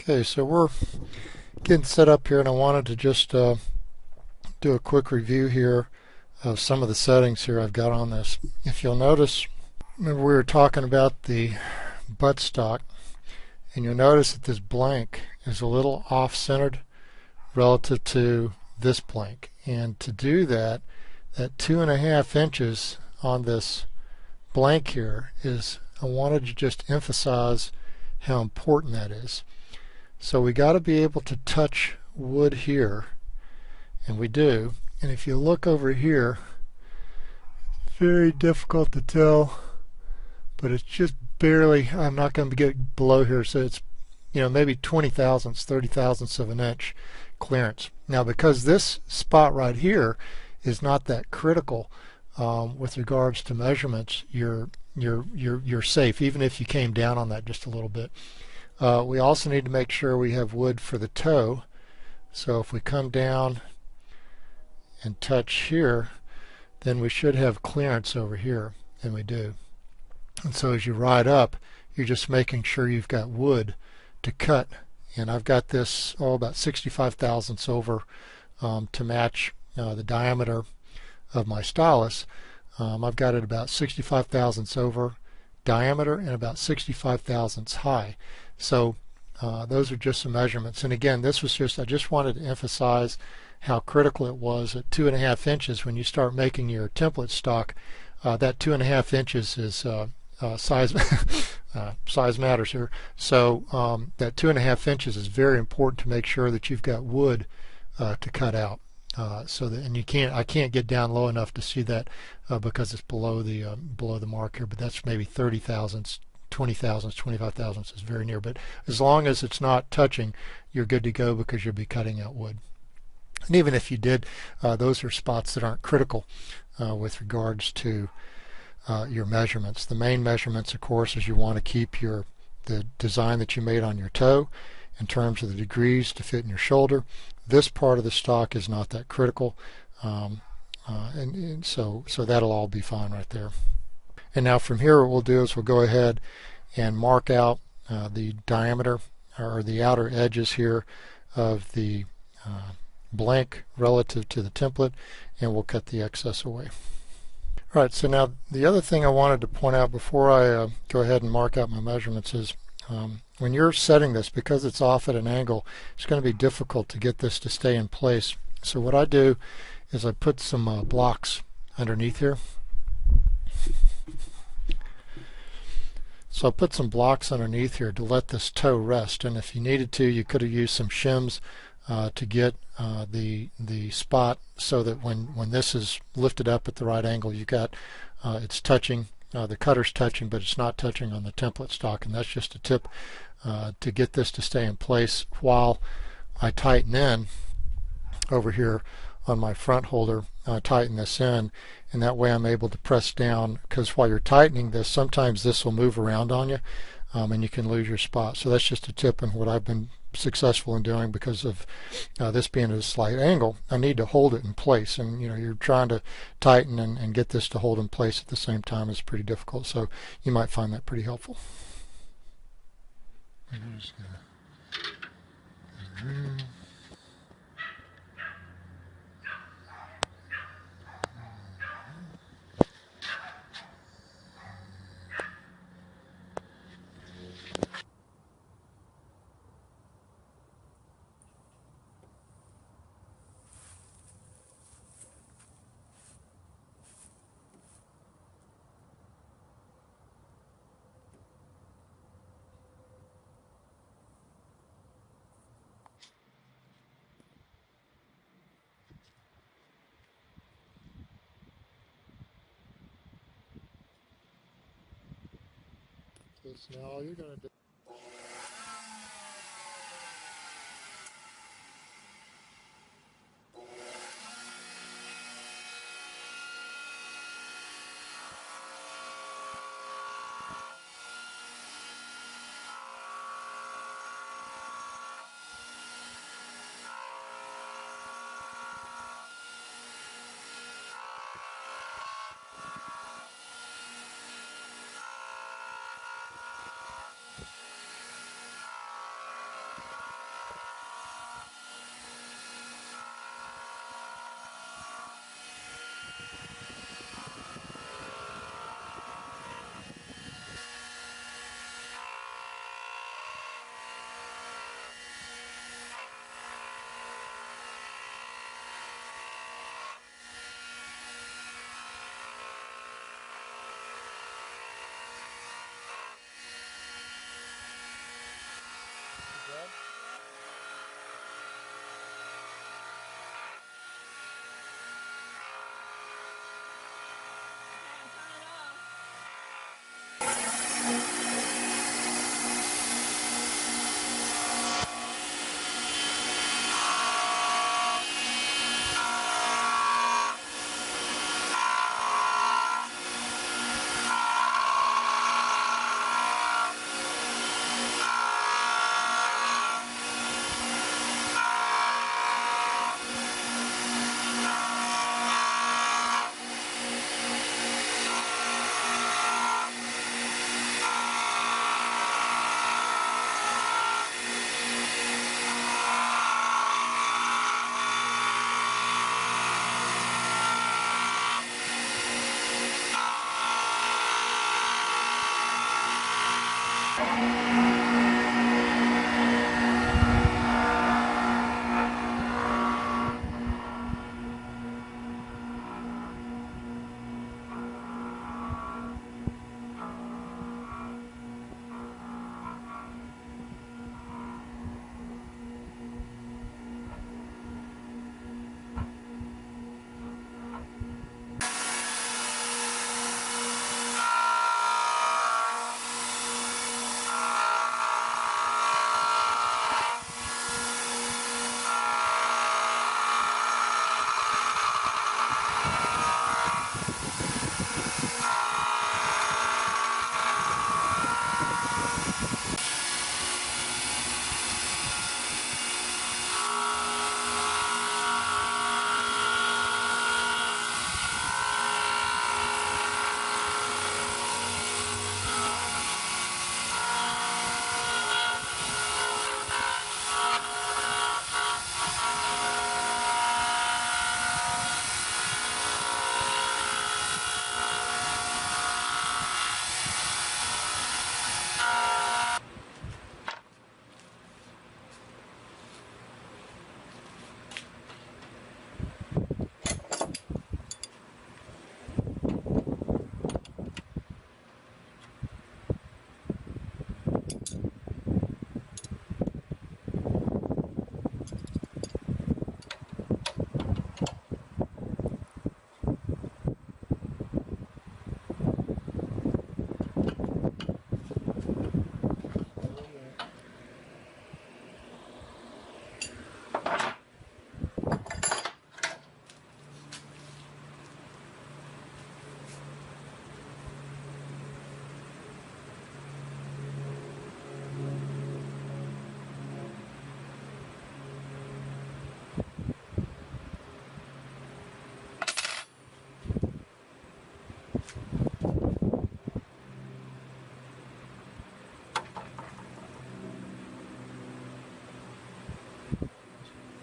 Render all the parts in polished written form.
Okay, so we're getting set up here, and I wanted to just do a quick review here of some of the settings here I've got on this. If you'll notice, remember we were talking about the buttstock, and you'll notice that this blank is a little off-centered relative to this blank. And to do that, that 2.5 inches on this blank here is, I wanted to just emphasize how important that is. So we got to be able to touch wood here, and we do. And if you look over here, it's very difficult to tell, but it's just barely, I'm not going to get below here, so it's, maybe 20 thousandths, 30 thousandths of an inch clearance. Now because this spot right here is not that critical with regards to measurements, you're safe even if you came down on that just a little bit. We also need to make sure we have wood for the toe. So if we come down and touch here, then we should have clearance over here, and we do. And so as you ride up, you're just making sure you've got wood to cut. And I've got this about 65 thousandths over to match the diameter of my stylus. I've got it about 65 thousandths over diameter and about 65 thousandths high. So those are just some measurements. And again, this was just, I just wanted to emphasize how critical it was at 2.5 inches when you start making your template stock. That 2.5 inches is size size matters here. So that 2.5 inches is very important to make sure that you've got wood to cut out. So that, and I can't get down low enough to see that because it's below the mark here. But that's maybe 30 thousandths, 20 thousandths, 25 thousandths is very near. But as long as it's not touching, you're good to go because you'll be cutting out wood. And even if you did, those are spots that aren't critical with regards to your measurements. The main measurements, of course, is you want to keep the design that you made on your toe in terms of the degrees to fit in your shoulder. This part of the stock is not that critical, and so that'll all be fine right there. And now from here, what we'll do is we'll go ahead and mark out the diameter or the outer edges here of the blank relative to the template, and we'll cut the excess away. All right, so now the other thing I wanted to point out before I go ahead and mark out my measurements is when you're setting this, because it's off at an angle, it's going to be difficult to get this to stay in place. So what I do is I put some blocks underneath here. So I put some blocks underneath here to let this toe rest, and if you needed to, you could have used some shims to get the spot so that when this is lifted up at the right angle, you got it's touching, the cutter's touching, but it's not touching on the template stock. And that's just a tip to get this to stay in place while I tighten in over here on my front holder, tighten this in, and that way I'm able to press down, because while you're tightening this, sometimes this will move around on you and you can lose your spot. So that's just a tip in what I've been successful in doing. Because of this being at a slight angle, I need to hold it in place, and you're trying to tighten and get this to hold in place at the same time is pretty difficult. So you might find that pretty helpful. So now all you're going to do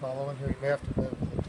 Following here, you may have to move a little bit.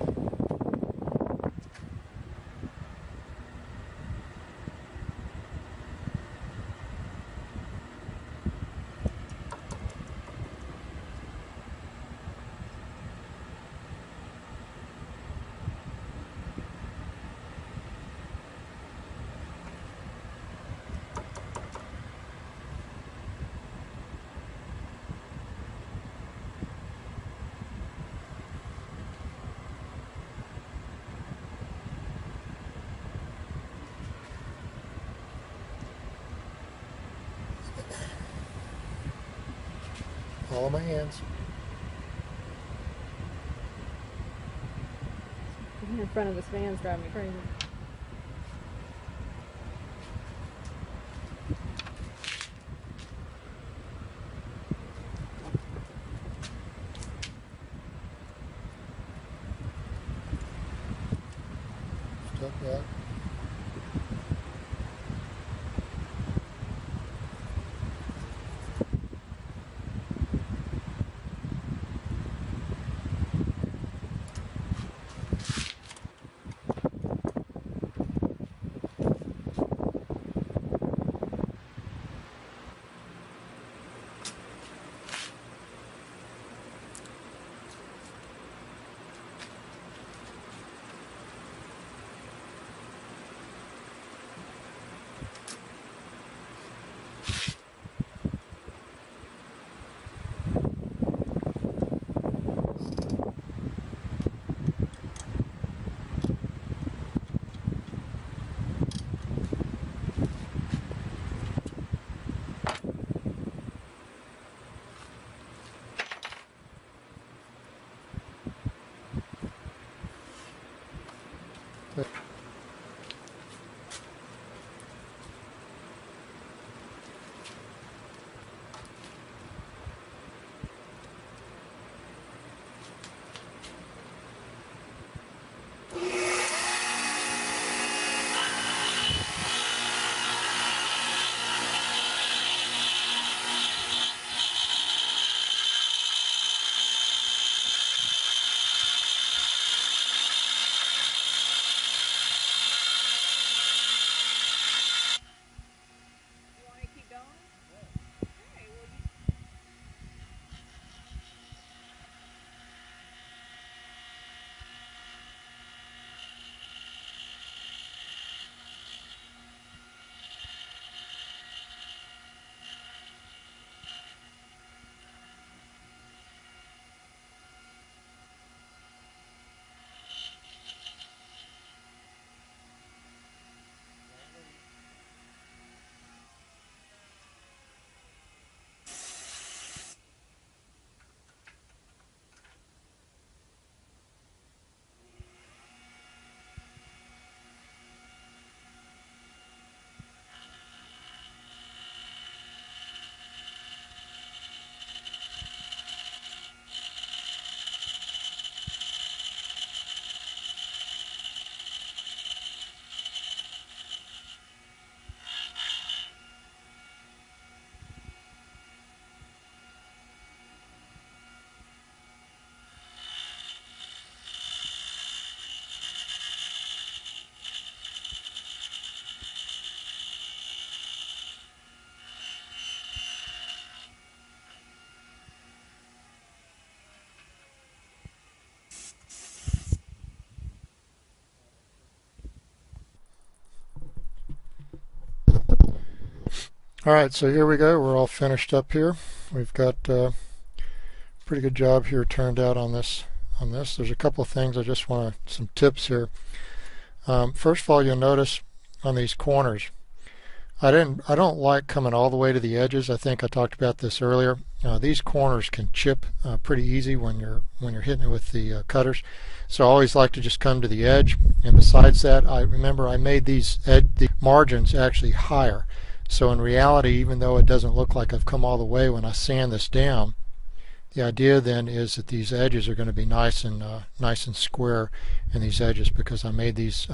Follow my hands. In front of this van's driving me crazy. Step back. All right, so here we go. We're all finished up here. We've got a pretty good job here turned out on this. There's a couple of things I just want some tips here. First of all, you'll notice on these corners, I don't like coming all the way to the edges. I think I talked about this earlier. These corners can chip pretty easy when you're hitting it with the cutters. So I always like to just come to the edge. And besides that, I made the margins actually higher. So in reality, even though it doesn't look like I've come all the way, when I sand this down, the idea then is that these edges are going to be nice and square in these edges, because I made these,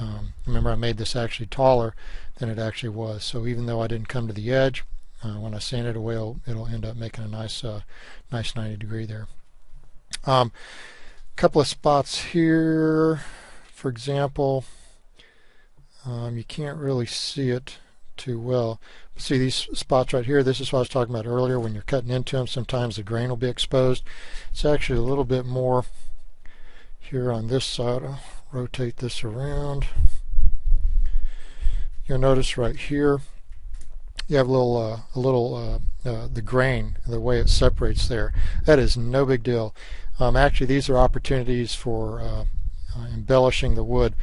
remember I made this actually taller than it actually was. So even though I didn't come to the edge, when I sand it away, it'll end up making a nice 90 degree there. Couple of spots here, for example, you can't really see it too well. See these spots right here? This is what I was talking about earlier. When you're cutting into them, sometimes the grain will be exposed. It's actually a little bit more here on this side. I'll rotate this around. You'll notice right here you have the grain, the way it separates there. That is no big deal. Actually, these are opportunities for embellishing the wood.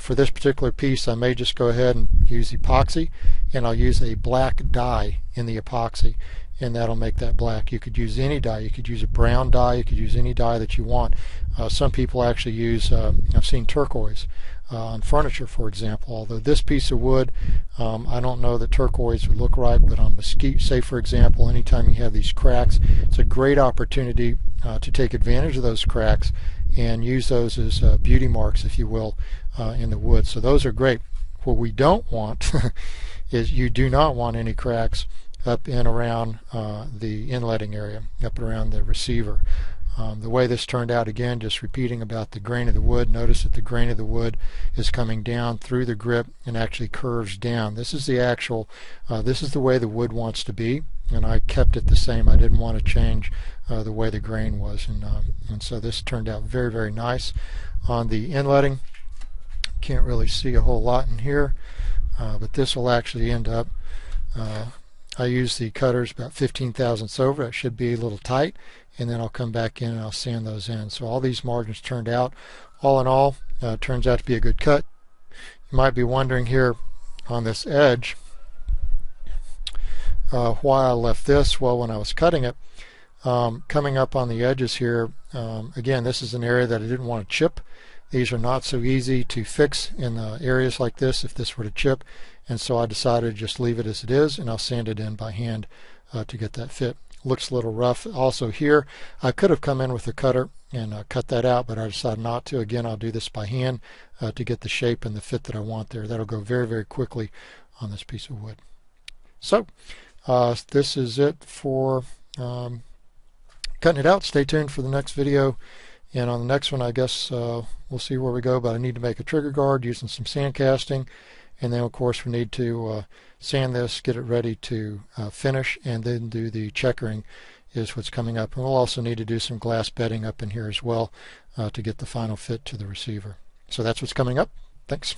For this particular piece, I may just go ahead and use epoxy, and I'll use a black dye in the epoxy, and that'll make that black. You could use any dye. You could use a brown dye. You could use any dye that you want. Some people actually use, I've seen turquoise on furniture, for example. Although this piece of wood, I don't know that turquoise would look right, but on mesquite, say for example, anytime you have these cracks, it's a great opportunity to take advantage of those cracks and use those as beauty marks, if you will, in the wood. So those are great. What we don't want is, you do not want any cracks up and around the inletting area, up around the receiver. The way this turned out, again, just repeating about the grain of the wood, notice that the grain of the wood is coming down through the grip and actually curves down. This is the actual, this is the way the wood wants to be, and I kept it the same. I didn't want to change the way the grain was, and so this turned out very, very nice. On the inletting, can't really see a whole lot in here, but this will actually end up, I use the cutters about 15 thousandths over. It should be a little tight, and then I'll come back in and I'll sand those in. So all these margins turned out, all in all, turns out to be a good cut. You might be wondering here on this edge why I left this. Well, when I was cutting it, coming up on the edges here, again, this is an area that I didn't want to chip. These are not so easy to fix in areas like this if this were to chip, and so I decided to just leave it as it is, and I'll sand it in by hand to get that fit. Looks a little rough. Also here, I could have come in with a cutter and cut that out, but I decided not to. Again, I'll do this by hand to get the shape and the fit that I want there. That'll go very, very quickly on this piece of wood. So this is it for cutting it out. Stay tuned for the next video, and on the next one I guess we'll see where we go, but I need to make a trigger guard using some sand casting, and then of course we need to sand this, get it ready to finish, and then do the checkering is what's coming up. And we'll also need to do some glass bedding up in here as well to get the final fit to the receiver. So that's what's coming up. Thanks.